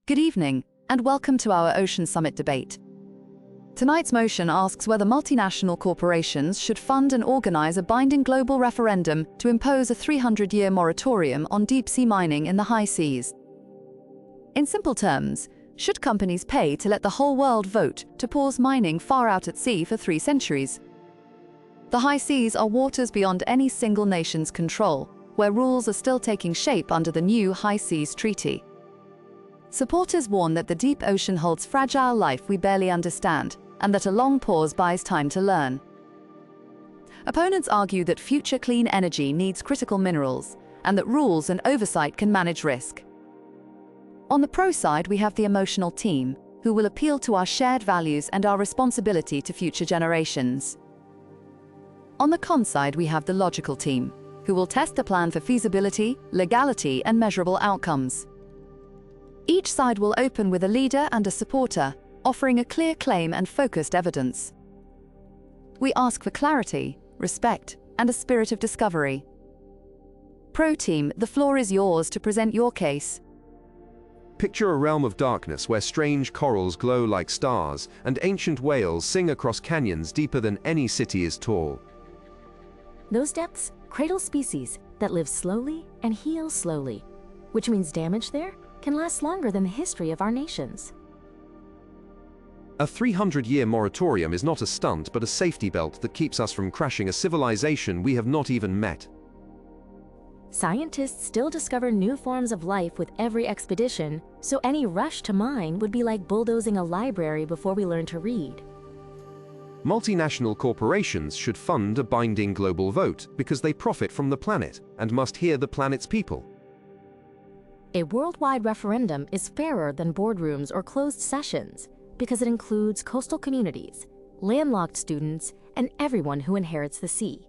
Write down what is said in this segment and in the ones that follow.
Good evening, and welcome to our Ocean Summit debate. Tonight's motion asks whether multinational corporations should fund and organize a binding global referendum to impose a 300-year moratorium on deep-sea mining in the high seas. In simple terms, should companies pay to let the whole world vote to pause mining far out at sea for 3 centuries? The high seas are waters beyond any single nation's control, where rules are still taking shape under the new High Seas Treaty. Supporters warn that the deep ocean holds fragile life we barely understand, and that a long pause buys time to learn. Opponents argue that future clean energy needs critical minerals, and that rules and oversight can manage risk. On the pro side, we have the emotional team, who will appeal to our shared values and our responsibility to future generations. On the con side, we have the logical team, who will test the plan for feasibility, legality, and measurable outcomes. Each side will open with a leader and a supporter, offering a clear claim and focused evidence. We ask for clarity, respect, and a spirit of discovery. Pro team, the floor is yours to present your case. Picture a realm of darkness where strange corals glow like stars and ancient whales sing across canyons deeper than any city is tall. Those depths cradle species that live slowly and heal slowly, which means damage there can last longer than the history of our nations. A 300-year moratorium is not a stunt but a safety belt that keeps us from crashing a civilization we have not even met. Scientists still discover new forms of life with every expedition, so any rush to mine would be like bulldozing a library before we learn to read. Multinational corporations should fund a binding global vote because they profit from the planet and must hear the planet's people. A worldwide referendum is fairer than boardrooms or closed sessions because it includes coastal communities, landlocked students, and everyone who inherits the sea.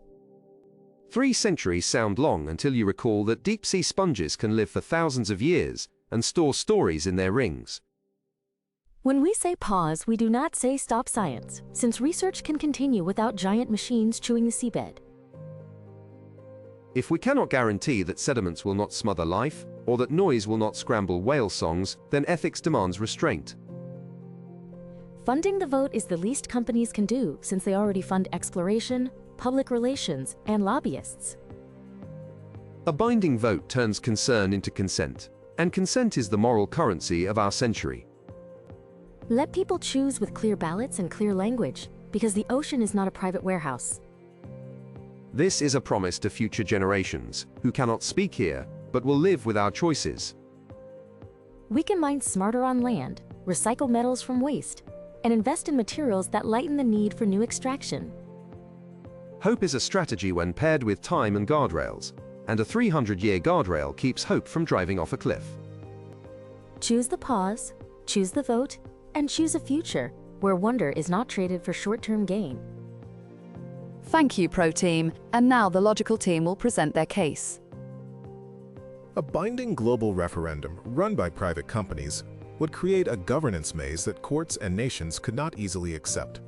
3 centuries sound long until you recall that deep-sea sponges can live for thousands of years and store stories in their rings. When we say pause, we do not say stop science, since research can continue without giant machines chewing the seabed. If we cannot guarantee that sediments will not smother life, or that noise will not scramble whale songs, then ethics demands restraint. Funding the vote is the least companies can do, since they already fund exploration, public relations, and lobbyists. A binding vote turns concern into consent, and consent is the moral currency of our century. Let people choose with clear ballots and clear language, because the ocean is not a private warehouse. This is a promise to future generations, who cannot speak here, but will live with our choices. We can mine smarter on land, recycle metals from waste, and invest in materials that lighten the need for new extraction. Hope is a strategy when paired with time and guardrails, and a 300-year guardrail keeps hope from driving off a cliff. Choose the pause, choose the vote, and choose a future where wonder is not traded for short-term gain. Thank you, Pro Team, and now the logical team will present their case. A binding global referendum run by private companies would create a governance maze that courts and nations could not easily accept.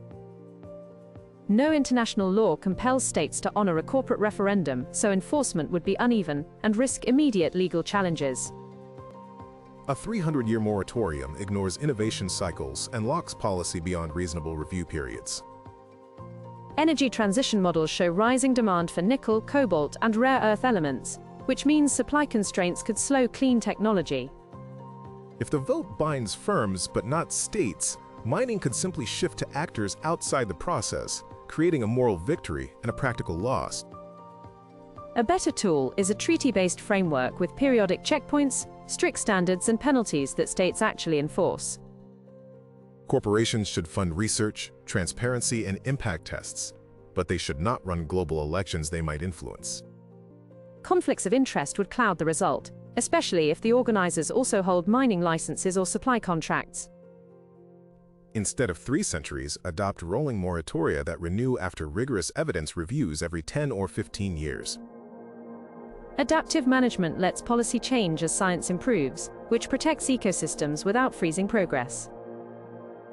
No international law compels states to honor a corporate referendum, so enforcement would be uneven and risk immediate legal challenges. A 300-year moratorium ignores innovation cycles and locks policy beyond reasonable review periods. Energy transition models show rising demand for nickel, cobalt, and rare earth elements, which means supply constraints could slow clean technology. If the vote binds firms but not states, mining could simply shift to actors outside the process, creating a moral victory and a practical loss. A better tool is a treaty-based framework with periodic checkpoints, strict standards, and penalties that states actually enforce. Corporations should fund research, transparency, and impact tests, but they should not run global elections they might influence. Conflicts of interest would cloud the result, especially if the organizers also hold mining licenses or supply contracts. Instead of 3 centuries, adopt rolling moratoria that renew after rigorous evidence reviews every 10 or 15 years. Adaptive management lets policy change as science improves, which protects ecosystems without freezing progress.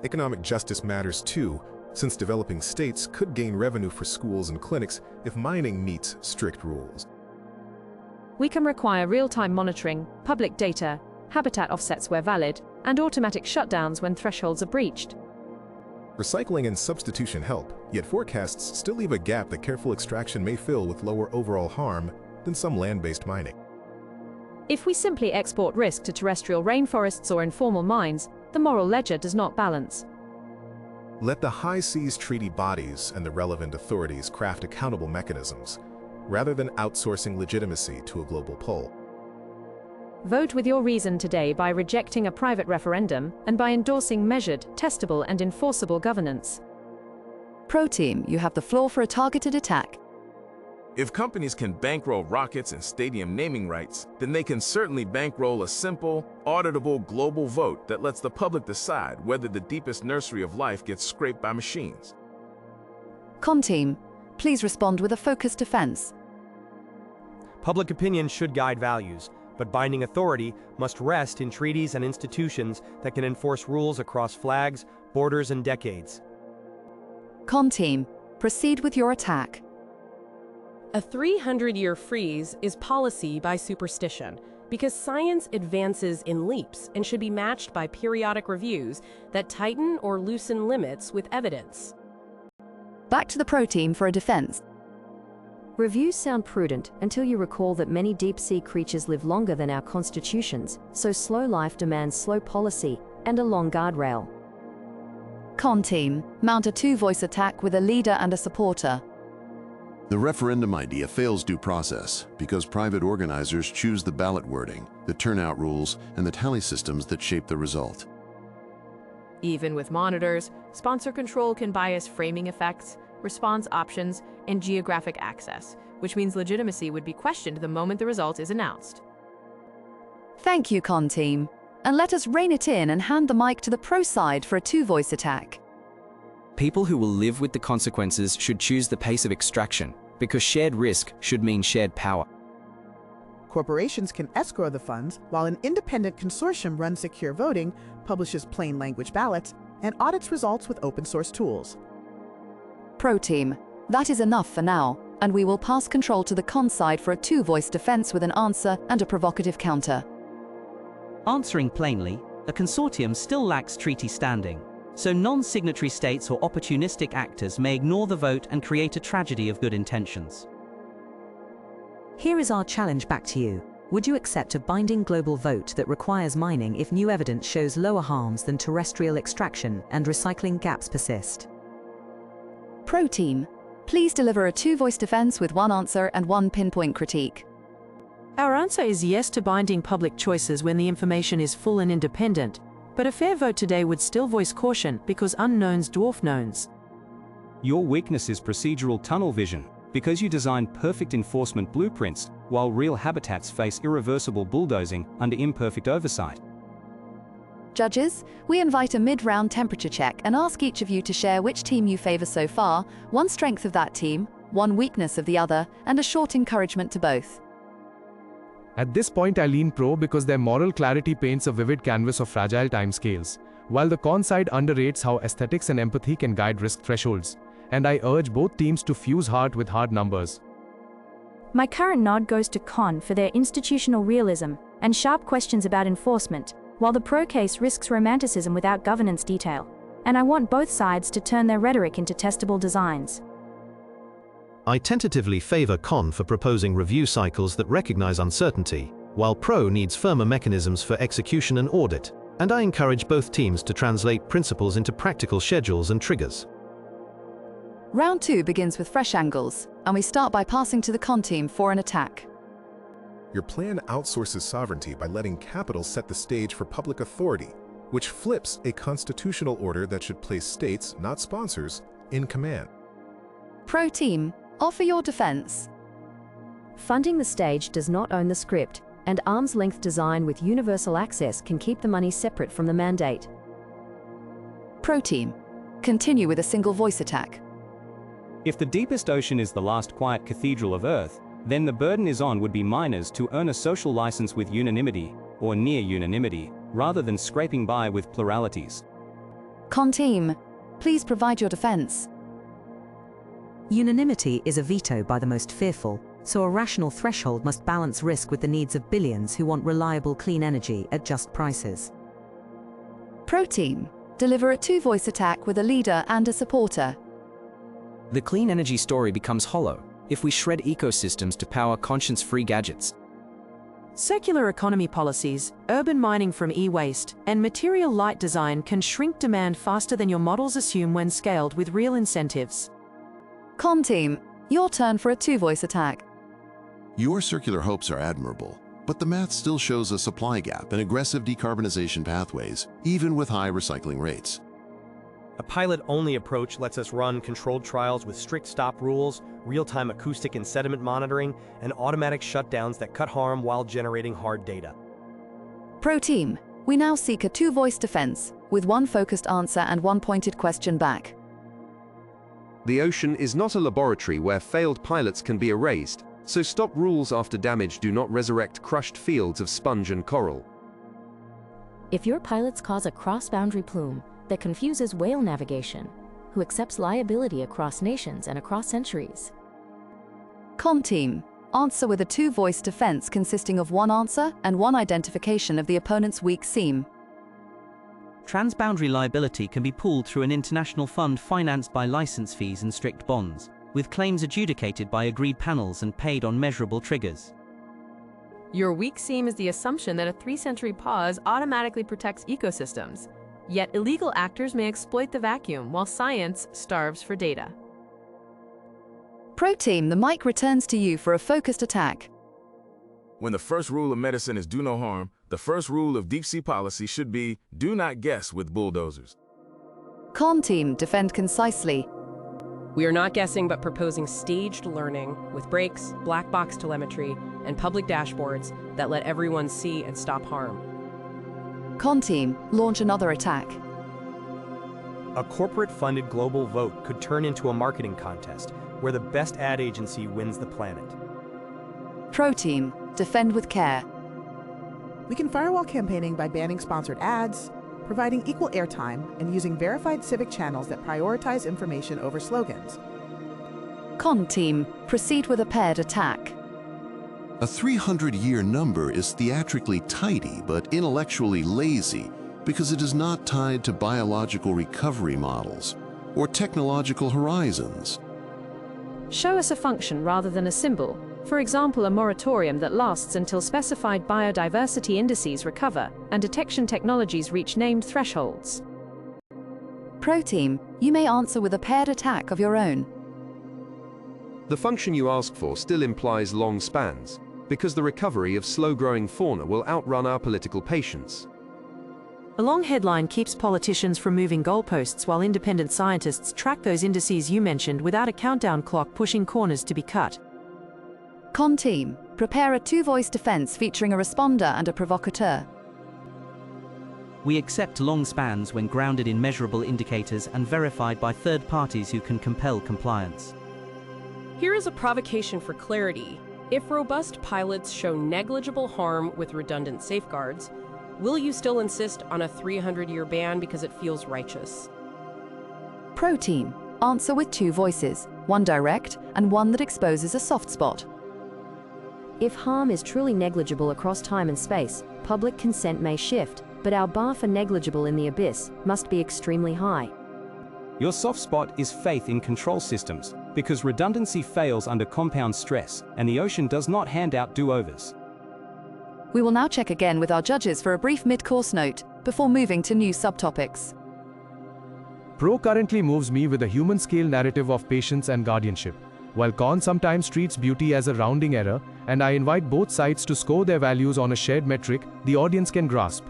Economic justice matters too, since developing states could gain revenue for schools and clinics if mining meets strict rules. We can require real-time monitoring, public data, habitat offsets where valid, and automatic shutdowns when thresholds are breached. Recycling and substitution help, yet forecasts still leave a gap that careful extraction may fill with lower overall harm than some land-based mining. If we simply export risk to terrestrial rainforests or informal mines, the moral ledger does not balance. Let the high seas treaty bodies and the relevant authorities craft accountable mechanisms, rather than outsourcing legitimacy to a global poll. Vote with your reason today by rejecting a private referendum and by endorsing measured, testable and enforceable governance. Pro Team, you have the floor for a targeted attack. If companies can bankroll rockets and stadium naming rights, then they can certainly bankroll a simple, auditable global vote that lets the public decide whether the deepest nursery of life gets scraped by machines. Con Team, please respond with a focused defense. Public opinion should guide values, but binding authority must rest in treaties and institutions that can enforce rules across flags, borders, and decades. Con Team, proceed with your attack. A 300-year freeze is policy by superstition because science advances in leaps and should be matched by periodic reviews that tighten or loosen limits with evidence. Back to the Pro Team for a defense. Reviews sound prudent until you recall that many deep-sea creatures live longer than our constitutions, so slow life demands slow policy and a long guardrail. Con Team, mount a two-voice attack with a leader and a supporter. The referendum idea fails due process because private organizers choose the ballot wording, the turnout rules, and the tally systems that shape the result. Even with monitors, sponsor control can bias framing effects, response options, and geographic access, which means legitimacy would be questioned the moment the result is announced. Thank you, Con Team. And let us rein it in and hand the mic to the pro side for a two-voice attack. People who will live with the consequences should choose the pace of extraction, because shared risk should mean shared power. Corporations can escrow the funds while an independent consortium runs secure voting, publishes plain language ballots, and audits results with open source tools. Pro Team, that is enough for now, and we will pass control to the con side for a two-voice defense with an answer and a provocative counter. Answering plainly, a consortium still lacks treaty standing, so non-signatory states or opportunistic actors may ignore the vote and create a tragedy of good intentions. Here is our challenge back to you. Would you accept a binding global vote that requires mining if new evidence shows lower harms than terrestrial extraction and recycling gaps persist? Pro Team, please deliver a two-voice defense with one answer and one pinpoint critique. Our answer is yes to binding public choices when the information is full and independent, but a fair vote today would still voice caution because unknowns dwarf knowns. Your weakness is procedural tunnel vision, because you design perfect enforcement blueprints, while real habitats face irreversible bulldozing under imperfect oversight. Judges, we invite a mid-round temperature check and ask each of you to share which team you favor so far, one strength of that team, one weakness of the other, and a short encouragement to both. At this point I lean pro because their moral clarity paints a vivid canvas of fragile timescales, while the con side underrates how aesthetics and empathy can guide risk thresholds. And I urge both teams to fuse heart with hard numbers. My current nod goes to con for their institutional realism and sharp questions about enforcement, while the pro case risks romanticism without governance detail. And I want both sides to turn their rhetoric into testable designs. I tentatively favor con for proposing review cycles that recognize uncertainty, while pro needs firmer mechanisms for execution and audit, and I encourage both teams to translate principles into practical schedules and triggers. Round 2 begins with fresh angles, and we start by passing to the con team for an attack. Your plan outsources sovereignty by letting capital set the stage for public authority, which flips a constitutional order that should place states, not sponsors, in command. Pro Team, offer your defense. Funding the stage does not own the script, and arm's-length design with universal access can keep the money separate from the mandate. Pro Team, continue with a single voice attack. If the deepest ocean is the last quiet cathedral of Earth, then the burden is on would-be miners to earn a social license with unanimity, or near unanimity, rather than scraping by with pluralities. Con Team, please provide your defense. Unanimity is a veto by the most fearful, So a rational threshold must balance risk with the needs of billions who want reliable clean energy at just prices. Pro Team, deliver a two-voice attack with a leader and a supporter. The clean energy story becomes hollow if we shred ecosystems to power conscience-free gadgets. Circular economy policies, urban mining from e-waste, and material light design can shrink demand faster than your models assume when scaled with real incentives. Con Team, your turn for a two-voice attack. Your circular hopes are admirable, but the math still shows a supply gap and aggressive decarbonization pathways, even with high recycling rates. A pilot-only approach lets us run controlled trials with strict stop rules, real-time acoustic and sediment monitoring, and automatic shutdowns that cut harm while generating hard data. Pro Team, we now seek a two-voice defense, with one focused answer and one pointed question back. The ocean is not a laboratory where failed pilots can be erased, so stop rules after damage do not resurrect crushed fields of sponge and coral. If your pilots cause a cross-boundary plume that confuses whale navigation, who accepts liability across nations and across centuries? Con Team, answer with a two-voice defense consisting of one answer and one identification of the opponent's weak seam. Transboundary liability can be pooled through an international fund financed by license fees and strict bonds, with claims adjudicated by agreed panels and paid on measurable triggers. Your weak seam is the assumption that a 3-century pause automatically protects ecosystems. Yet illegal actors may exploit the vacuum while science starves for data. Pro Team, the mic returns to you for a focused attack. When the first rule of medicine is do no harm, the first rule of deep-sea policy should be do not guess with bulldozers. Con Team, defend concisely. We are not guessing but proposing staged learning with breaks, black box telemetry, and public dashboards that let everyone see and stop harm. Con Team, launch another attack. A corporate-funded global vote could turn into a marketing contest where the best ad agency wins the planet. Pro Team, defend with care. We can firewall campaigning by banning sponsored ads, providing equal airtime, and using verified civic channels that prioritize information over slogans. Con Team, proceed with a paired attack. A 300-year number is theatrically tidy but intellectually lazy because it is not tied to biological recovery models or technological horizons. Show us a function rather than a symbol. For example, a moratorium that lasts until specified biodiversity indices recover and detection technologies reach named thresholds. Pro Team, you may answer with a paired attack of your own. The function you ask for still implies long spans, because the recovery of slow-growing fauna will outrun our political patience. A long headline keeps politicians from moving goalposts while independent scientists track those indices you mentioned without a countdown clock pushing corners to be cut. Con Team, prepare a two-voice defense featuring a responder and a provocateur. We accept long spans when grounded in measurable indicators and verified by third parties who can compel compliance. Here is a provocation for clarity. If robust pilots show negligible harm with redundant safeguards, will you still insist on a 300-year ban because it feels righteous? Pro Team, answer with two voices, one direct and one that exposes a soft spot. If harm is truly negligible across time and space, public consent may shift, but our bar for negligible in the abyss must be extremely high. Your soft spot is faith in control systems, because redundancy fails under compound stress, and the ocean does not hand out do-overs. We will now check again with our judges for a brief mid-course note, before moving to new subtopics. Pro currently moves me with a human-scale narrative of patience and guardianship, while Con sometimes treats beauty as a rounding error, and I invite both sides to score their values on a shared metric the audience can grasp.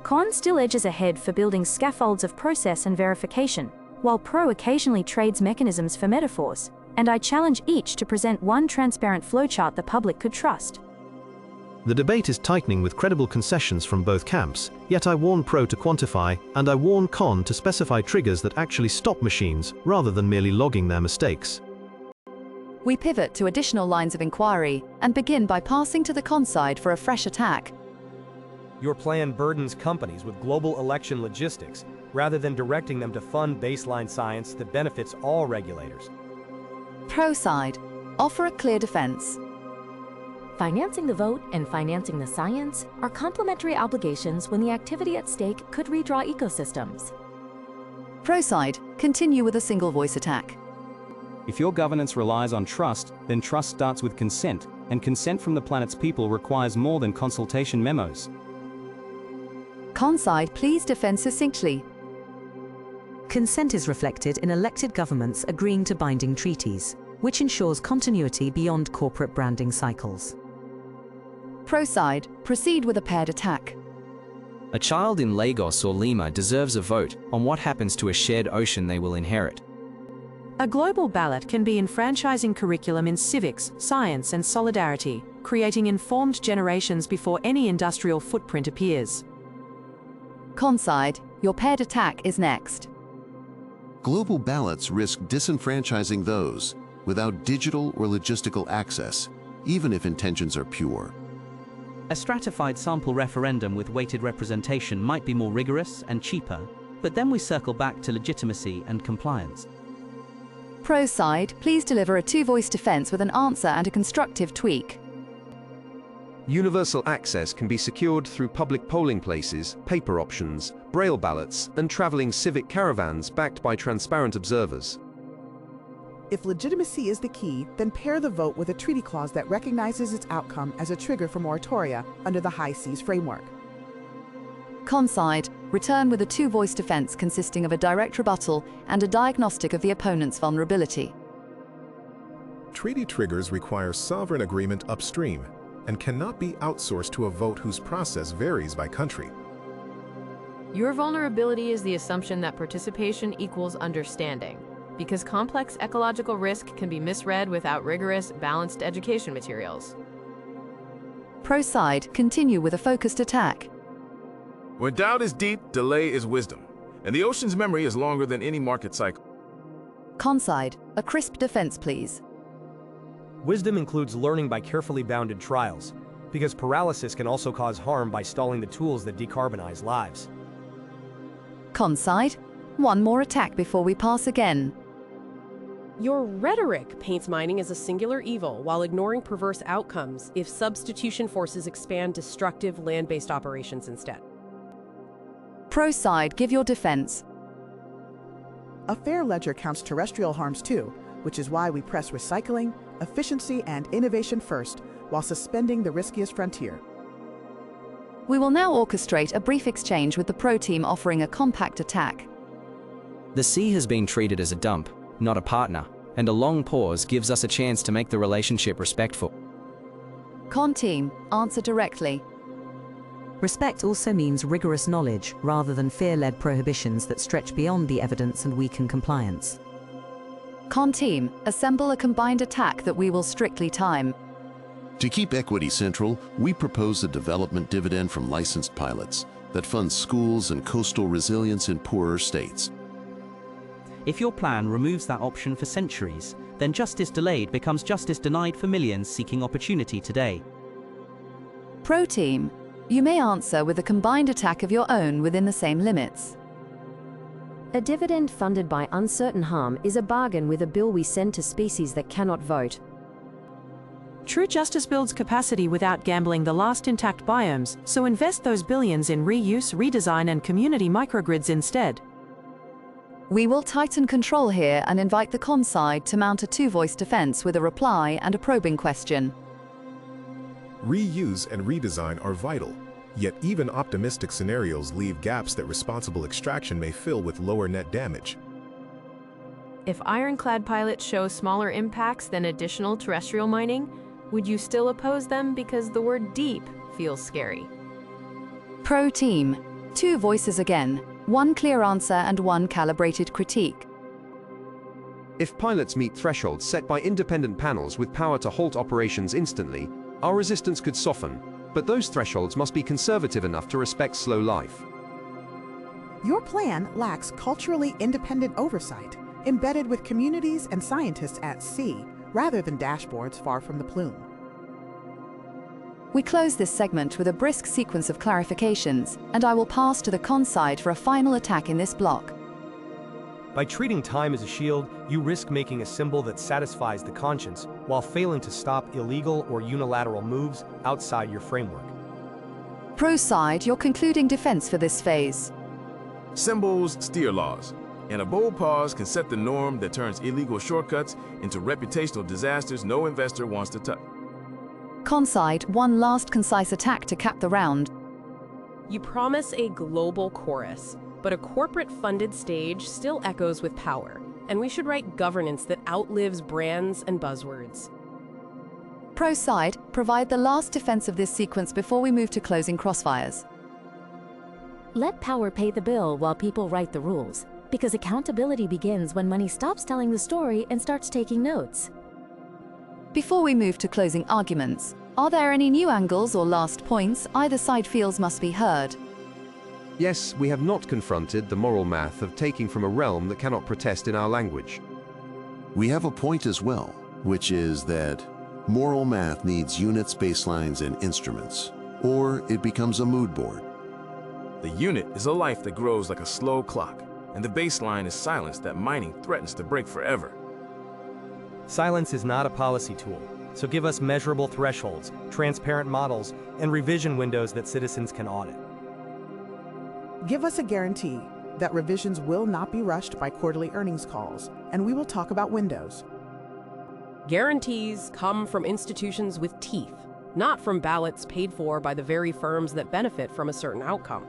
Con still edges ahead for building scaffolds of process and verification, while Pro occasionally trades mechanisms for metaphors, and I challenge each to present one transparent flowchart the public could trust. The debate is tightening with credible concessions from both camps, yet I warn Pro to quantify, and I warn Con to specify triggers that actually stop machines, rather than merely logging their mistakes. We pivot to additional lines of inquiry, and begin by passing to the Con side for a fresh attack. Your plan burdens companies with global election logistics, rather than directing them to fund baseline science that benefits all regulators. Pro side, Offer a clear defense. Financing the vote and financing the science are complementary obligations when the activity at stake could redraw ecosystems. Pro side, continue with a single voice attack. If your governance relies on trust, then trust starts with consent, and consent from the planet's people requires more than consultation memos. Con side, please defend succinctly. Consent is reflected in elected governments agreeing to binding treaties, which ensures continuity beyond corporate branding cycles. Pro side, proceed with a paired attack. A child in Lagos or Lima deserves a vote on what happens to a shared ocean they will inherit. A global ballot can be enfranchising curriculum in civics, science, and solidarity, creating informed generations before any industrial footprint appears. Con side, your paired attack is next. Global ballots risk disenfranchising those without digital or logistical access, even if intentions are pure. A stratified sample referendum with weighted representation might be more rigorous and cheaper, but then we circle back to legitimacy and compliance. Pro side, please deliver a two-voice defense with an answer and a constructive tweak. Universal access can be secured through public polling places, paper options, braille ballots, and traveling civic caravans backed by transparent observers. If legitimacy is the key, then pair the vote with a treaty clause that recognizes its outcome as a trigger for moratoria under the High Seas framework. Con side, return with a two-voice defense consisting of a direct rebuttal and a diagnostic of the opponent's vulnerability. Treaty triggers require sovereign agreement upstream and cannot be outsourced to a vote whose process varies by country. Your vulnerability is the assumption that participation equals understanding, because complex ecological risk can be misread without rigorous, balanced education materials. Pro side, continue with a focused attack. When doubt is deep, delay is wisdom, and the ocean's memory is longer than any market cycle. Con side, a crisp defense please. Wisdom includes learning by carefully bounded trials, because paralysis can also cause harm by stalling the tools that decarbonize lives. Con side, one more attack before we pass again. Your rhetoric paints mining as a singular evil while ignoring perverse outcomes if substitution forces expand destructive land-based operations instead. Pro side, give your defense. A fair ledger counts terrestrial harms too, which is why we press recycling, efficiency, and innovation first, while suspending the riskiest frontier. We will now orchestrate a brief exchange with the pro team offering a compact attack. The sea has been treated as a dump, not a partner, and a long pause gives us a chance to make the relationship respectful. Con team, answer directly. Respect also means rigorous knowledge rather than fear-led prohibitions that stretch beyond the evidence and weaken compliance. Con team, assemble a combined attack that we will strictly time. To keep equity central, we propose a development dividend from licensed pilots that funds schools and coastal resilience in poorer states. If your plan removes that option for centuries, then justice delayed becomes justice denied for millions seeking opportunity today. Pro team, you may answer with a combined attack of your own within the same limits. A dividend funded by uncertain harm is a bargain with a bill we send to species that cannot vote. True justice builds capacity without gambling the last intact biomes, so invest those billions in reuse, redesign, and community microgrids instead. We will tighten control here and invite the con side to mount a two-voice defense with a reply and a probing question. Reuse and redesign are vital, yet even optimistic scenarios leave gaps that responsible extraction may fill with lower net damage. If ironclad pilots show smaller impacts than additional terrestrial mining, would you still oppose them because the word deep feels scary? Pro team, two voices again, one clear answer and one calibrated critique. If pilots meet thresholds set by independent panels with power to halt operations instantly, our resistance could soften, but those thresholds must be conservative enough to respect slow life. Your plan lacks culturally independent oversight, embedded with communities and scientists at sea, rather than dashboards far from the plume. We close this segment with a brisk sequence of clarifications, and I will pass to the con side for a final attack in this block. By treating time as a shield, you risk making a symbol that satisfies the conscience while failing to stop illegal or unilateral moves outside your framework. Pro side, your concluding defense for this phase. Symbols steer laws, and a bold pause can set the norm that turns illegal shortcuts into reputational disasters no investor wants to touch. Con side, one last concise attack to cap the round. You promise a global chorus, but a corporate-funded stage still echoes with power, and we should write governance that outlives brands and buzzwords. Pro side, provide the last defense of this sequence before we move to closing crossfires. Let power pay the bill while people write the rules, because accountability begins when money stops telling the story and starts taking notes. Before we move to closing arguments, are there any new angles or last points either side feels must be heard? Yes, we have not confronted the moral math of taking from a realm that cannot protest in our language. We have a point as well, which is that moral math needs units, baselines, and instruments, or it becomes a mood board. The unit is a life that grows like a slow clock, and the baseline is silence that mining threatens to break forever. Silence is not a policy tool, so give us measurable thresholds, transparent models, and revision windows that citizens can audit. Give us a guarantee that revisions will not be rushed by quarterly earnings calls, and we will talk about windows. Guarantees come from institutions with teeth, not from ballots paid for by the very firms that benefit from a certain outcome.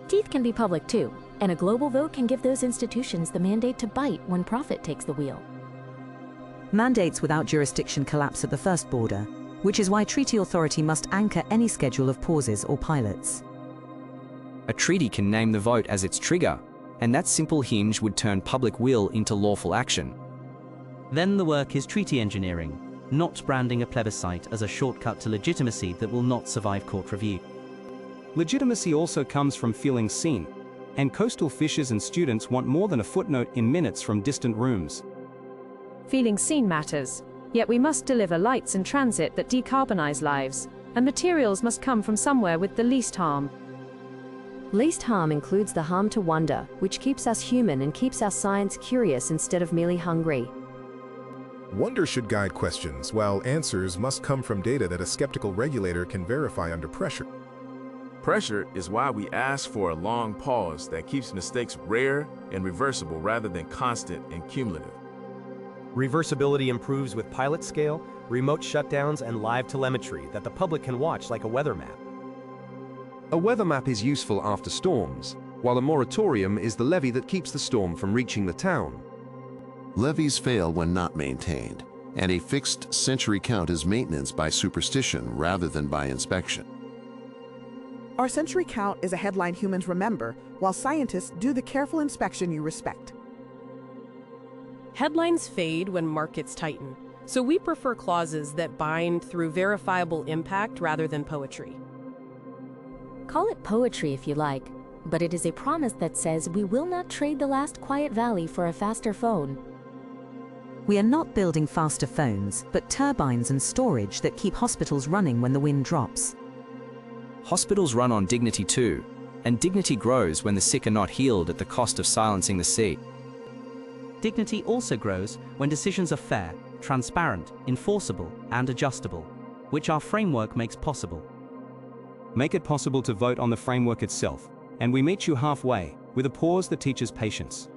Teeth can be public too, and a global vote can give those institutions the mandate to bite when profit takes the wheel. Mandates without jurisdiction collapse at the first border, which is why treaty authority must anchor any schedule of pauses or pilots. A treaty can name the vote as its trigger, and that simple hinge would turn public will into lawful action. Then the work is treaty engineering, not branding a plebiscite as a shortcut to legitimacy that will not survive court review. Legitimacy also comes from feeling seen, and coastal fishers and students want more than a footnote in minutes from distant rooms. Feeling seen matters, yet we must deliver lights and transit that decarbonize lives, and materials must come from somewhere with the least harm. Least harm includes the harm to wonder, which keeps us human and keeps our science curious instead of merely hungry. Wonder should guide questions, while answers must come from data that a skeptical regulator can verify under pressure. Pressure is why we ask for a long pause that keeps mistakes rare and reversible rather than constant and cumulative. Reversibility improves with pilot scale, remote shutdowns, and live telemetry that the public can watch like a weather map. A weather map is useful after storms, while a moratorium is the levee that keeps the storm from reaching the town. Levees fail when not maintained, and a fixed century count is maintenance by superstition rather than by inspection. Our century count is a headline humans remember, while scientists do the careful inspection you respect. Headlines fade when markets tighten, so we prefer clauses that bind through verifiable impact rather than poetry. Call it poetry if you like, but it is a promise that says we will not trade the last quiet valley for a faster phone. We are not building faster phones, but turbines and storage that keep hospitals running when the wind drops. Hospitals run on dignity too, and dignity grows when the sick are not healed at the cost of silencing the sea. Dignity also grows when decisions are fair, transparent, enforceable, and adjustable, which our framework makes possible. Make it possible to vote on the framework itself, and we meet you halfway, with a pause that teaches patience.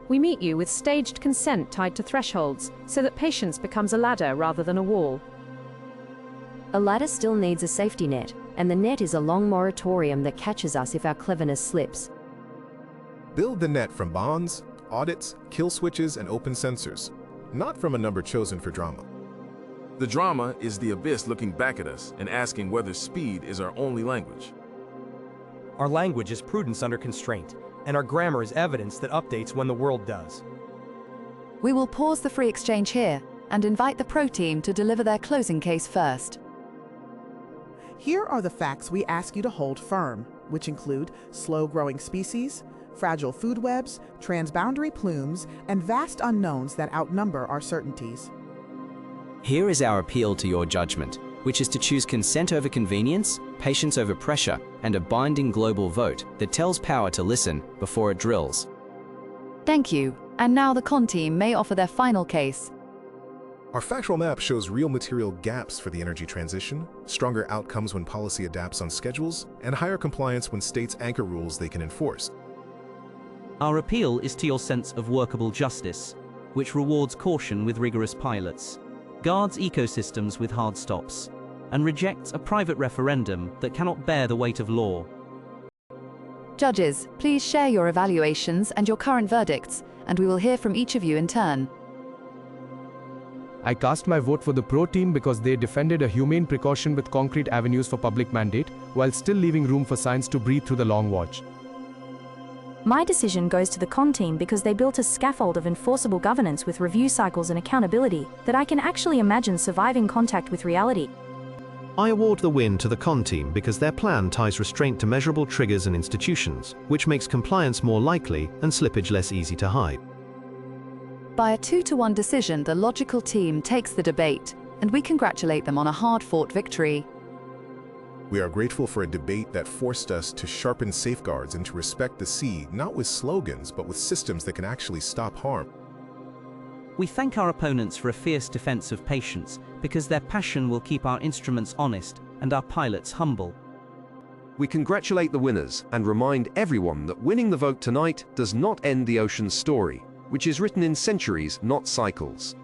We meet you with staged consent tied to thresholds, so that patience becomes a ladder rather than a wall. A ladder still needs a safety net, and the net is a long moratorium that catches us if our cleverness slips. Build the net from bonds, audits, kill switches, and open sensors, not from a number chosen for drama. The drama is the abyss looking back at us and asking whether speed is our only language. Our language is prudence under constraint, and our grammar is evidence that updates when the world does. We will pause the free exchange here and invite the pro team to deliver their closing case first. Here are the facts we ask you to hold firm, which include slow-growing species, fragile food webs, transboundary plumes, and vast unknowns that outnumber our certainties. Here is our appeal to your judgment, which is to choose consent over convenience, patience over pressure, and a binding global vote that tells power to listen before it drills. Thank you. And now the con team may offer their final case. Our factual map shows real material gaps for the energy transition, stronger outcomes when policy adapts on schedules, and higher compliance when states anchor rules they can enforce. Our appeal is to your sense of workable justice, which rewards caution with rigorous pilots, guards ecosystems with hard stops, and rejects a private referendum that cannot bear the weight of law. Judges, please share your evaluations and your current verdicts, and we will hear from each of you in turn. I cast my vote for the pro team because they defended a humane precaution with concrete avenues for public mandate, while still leaving room for science to breathe through the long watch. My decision goes to the con team because they built a scaffold of enforceable governance with review cycles and accountability that I can actually imagine surviving contact with reality. I award the win to the con team because their plan ties restraint to measurable triggers and institutions, which makes compliance more likely and slippage less easy to hide. By a 2-to-1 decision, the logical team takes the debate, and we congratulate them on a hard-fought victory. We are grateful for a debate that forced us to sharpen safeguards and to respect the sea, not with slogans, but with systems that can actually stop harm. We thank our opponents for a fierce defense of patience, because their passion will keep our instruments honest and our pilots humble. We congratulate the winners and remind everyone that winning the vote tonight does not end the ocean's story, which is written in centuries, not cycles.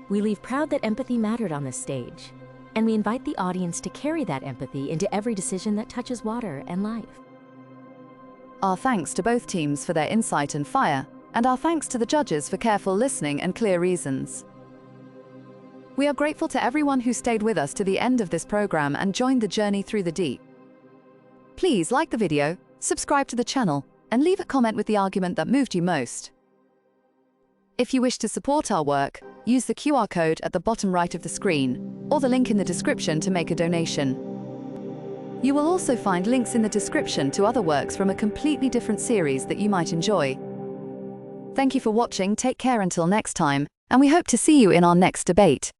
We leave proud that empathy mattered on this stage, and we invite the audience to carry that empathy into every decision that touches water and life. Our thanks to both teams for their insight and fire, and our thanks to the judges for careful listening and clear reasons. We are grateful to everyone who stayed with us to the end of this program and joined the journey through the deep. Please like the video, subscribe to the channel, and leave a comment with the argument that moved you most. If you wish to support our work, use the QR code at the bottom right of the screen, or the link in the description to make a donation. You will also find links in the description to other works from a completely different series that you might enjoy. Thank you for watching, take care until next time, and we hope to see you in our next debate.